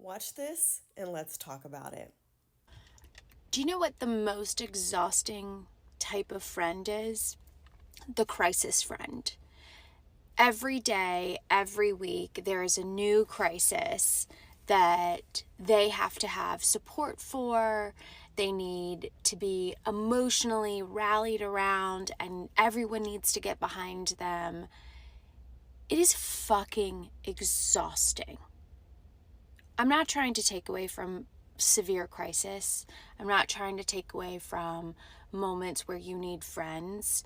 Watch this and let's talk about it. Do you know what the most exhausting type of friend is? The crisis friend. Every day, every week, there is a new crisis that they have to have support for. They need to be emotionally rallied around, and everyone needs to get behind them. It is fucking exhausting. I'm not trying to take away from severe crisis. I'm not trying to take away from moments where you need friends,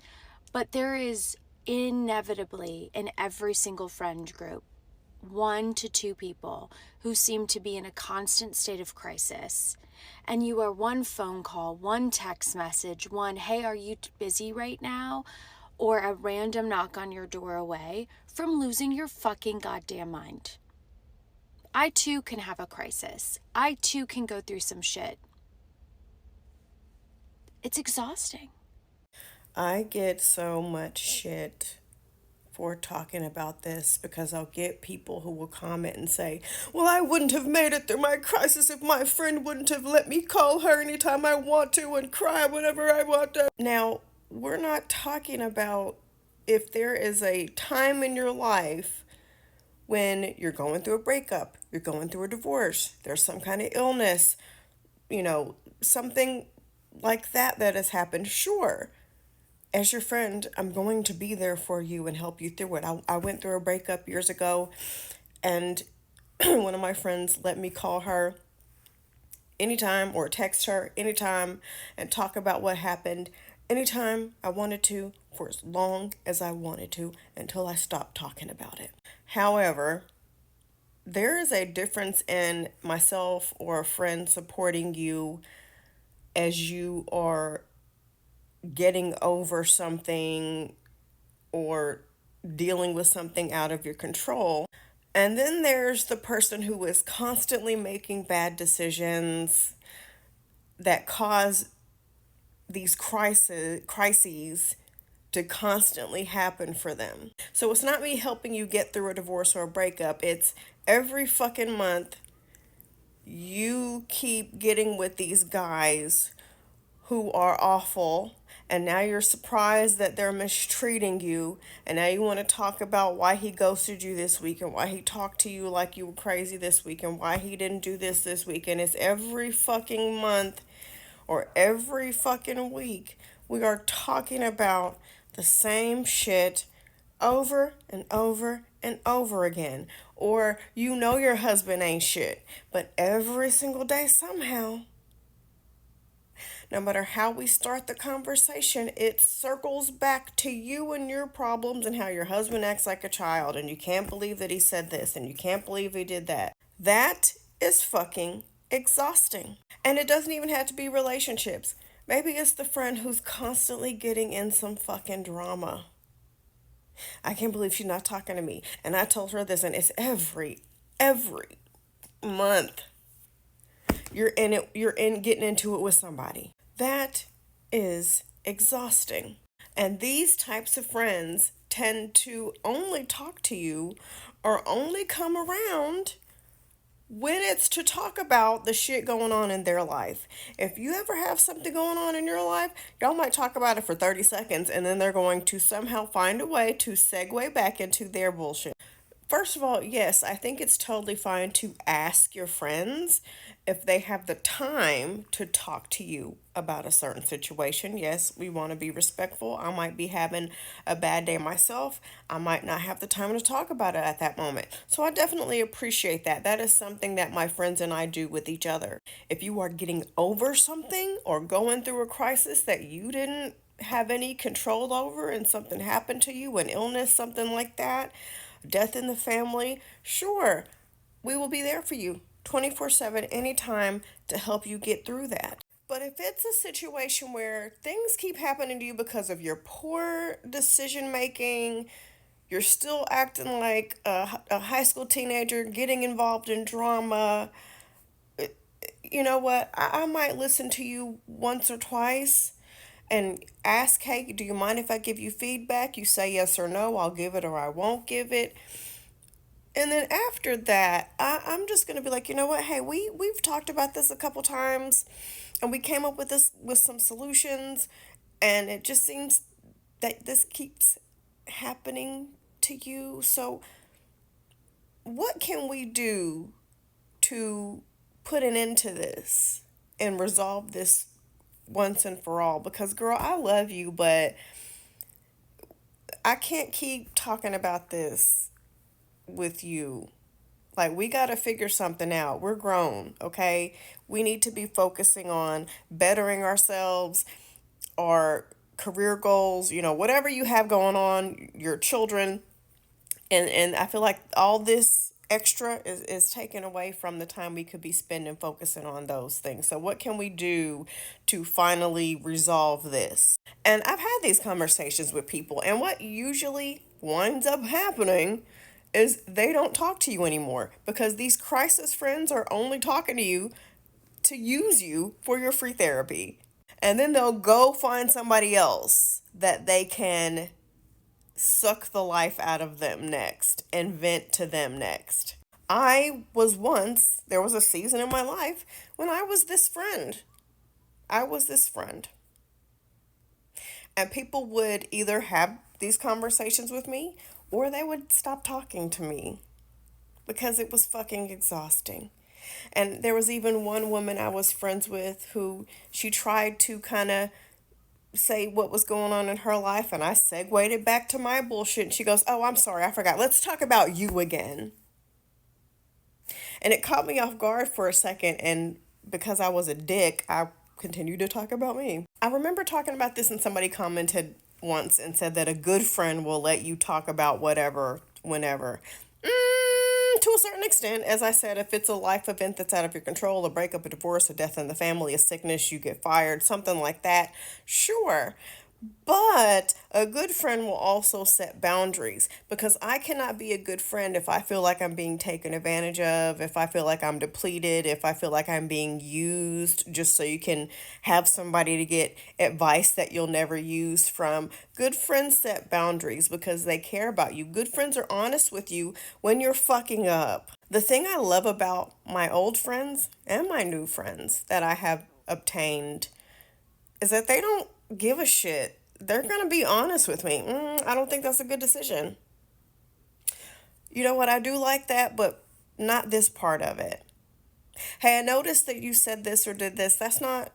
but there is inevitably in every single friend group 1 to 2 people who seem to be in a constant state of crisis. And you are one phone call, one text message, one, hey, are you busy right now? Or a random knock on your door away from losing your fucking goddamn mind. I too can have a crisis. I too can go through some shit. It's exhausting. I get so much shit for talking about this because I'll get people who will comment and say, well, I wouldn't have made it through my crisis if my friend wouldn't have let me call her anytime I want to and cry whenever I want to. Now, we're not talking about if there is a time in your life when you're going through a breakup, you're going through a divorce, there's some kind of illness, something like that has happened. Sure, as your friend, I'm going to be there for you and help you through it. I went through a breakup years ago, and one of my friends let me call her anytime or text her anytime and talk about what happened anytime I wanted to for as long as I wanted to until I stopped talking about it. However, there is a difference in myself or a friend supporting you as you are getting over something or dealing with something out of your control. And then there's the person who is constantly making bad decisions that cause these crises to constantly happen for them. So it's not me helping you get through a divorce or a breakup. It's every fucking month you keep getting with these guys who are awful, and now you're surprised that they're mistreating you, and now you want to talk about why he ghosted you this week and why he talked to you like you were crazy this week and why he didn't do this week. And it's every fucking month or every fucking week we are talking about the same shit over and over and over again. Or you know your husband ain't shit, but every single day somehow, no matter how we start the conversation, it circles back to you and your problems and how your husband acts like a child and you can't believe that he said this and you can't believe he did that. That is fucking exhausting. And it doesn't even have to be relationships. Maybe it's the friend who's constantly getting in some fucking drama. I can't believe she's not talking to me. And I told her this, and it's every month. You're in getting into it with somebody. That is exhausting. And these types of friends tend to only talk to you or only come around when it's to talk about the shit going on in their life. If you ever have something going on in your life, y'all might talk about it for 30 seconds and then they're going to somehow find a way to segue back into their bullshit. First of all, yes, I think it's totally fine to ask your friends if they have the time to talk to you about a certain situation. Yes, we want to be respectful. I might be having a bad day myself. I might not have the time to talk about it at that moment. So I definitely appreciate that. That is something that my friends and I do with each other. If you are getting over something or going through a crisis that you didn't have any control over and something happened to you, an illness, something like that, death in the family, sure, we will be there for you 24/7 anytime to help you get through that. But if it's a situation where things keep happening to you because of your poor decision making, you're still acting like a high school teenager, getting involved in drama, you know what? I might listen to you once or twice and ask, hey, do you mind if I give you feedback? You say yes or no, I'll give it or I won't give it. And then after that, I'm just gonna be like, you know what? Hey, we've talked about this a couple times, and we came up with this with some solutions, and it just seems that this keeps happening to you. So, what can we do to put an end to this and resolve this once and for all? Because, girl, I love you, but I can't keep talking about this with you. Like, we got to figure something out. We're grown, okay? We need to be focusing on bettering ourselves, our career goals, whatever you have going on, your children. And I feel like all this extra is taken away from the time we could be spending focusing on those things. So, what can we do to finally resolve this? And I've had these conversations with people, and what usually winds up happening is they don't talk to you anymore because these crisis friends are only talking to you to use you for your free therapy. And then they'll go find somebody else that they can suck the life out of them next and vent to them next. There was a season in my life when I was this friend. I was this friend. And people would either have these conversations with me or they would stop talking to me because it was fucking exhausting. And there was even one woman I was friends with who she tried to kind of say what was going on in her life, and I segued it back to my bullshit. And she goes, "Oh, I'm sorry, I forgot. Let's talk about you again." And it caught me off guard for a second, and because I was a dick, I continued to talk about me. I remember talking about this, and somebody commented once and said that a good friend will let you talk about whatever, whenever. To a certain extent, as I said, if it's a life event that's out of your control, a breakup, a divorce, a death in the family, a sickness, you get fired, something like that, sure. But a good friend will also set boundaries because I cannot be a good friend if I feel like I'm being taken advantage of, if I feel like I'm depleted, if I feel like I'm being used just so you can have somebody to get advice that you'll never use from. Good friends set boundaries because they care about you. Good friends are honest with you when you're fucking up. The thing I love about my old friends and my new friends that I have obtained is that they don't give a shit. They're going to be honest with me. I don't think that's a good decision. You know what? I do like that, but not this part of it. Hey, I noticed that you said this or did this. That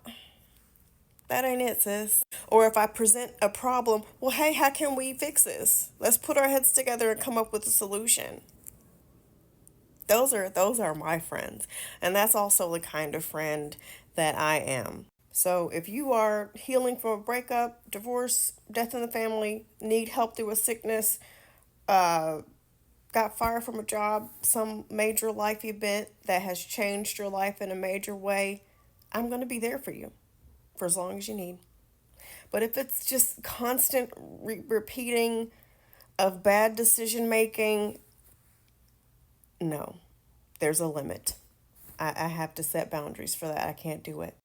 ain't it, sis. Or if I present a problem, well, hey, how can we fix this? Let's put our heads together and come up with a solution. Those are my friends. And that's also the kind of friend that I am. So if you are healing from a breakup, divorce, death in the family, need help through a sickness, uh, got fired from a job, some major life event that has changed your life in a major way, I'm going to be there for you for as long as you need. But if it's just constant repeating of bad decision making, no, there's a limit. I have to set boundaries for that. I can't do it.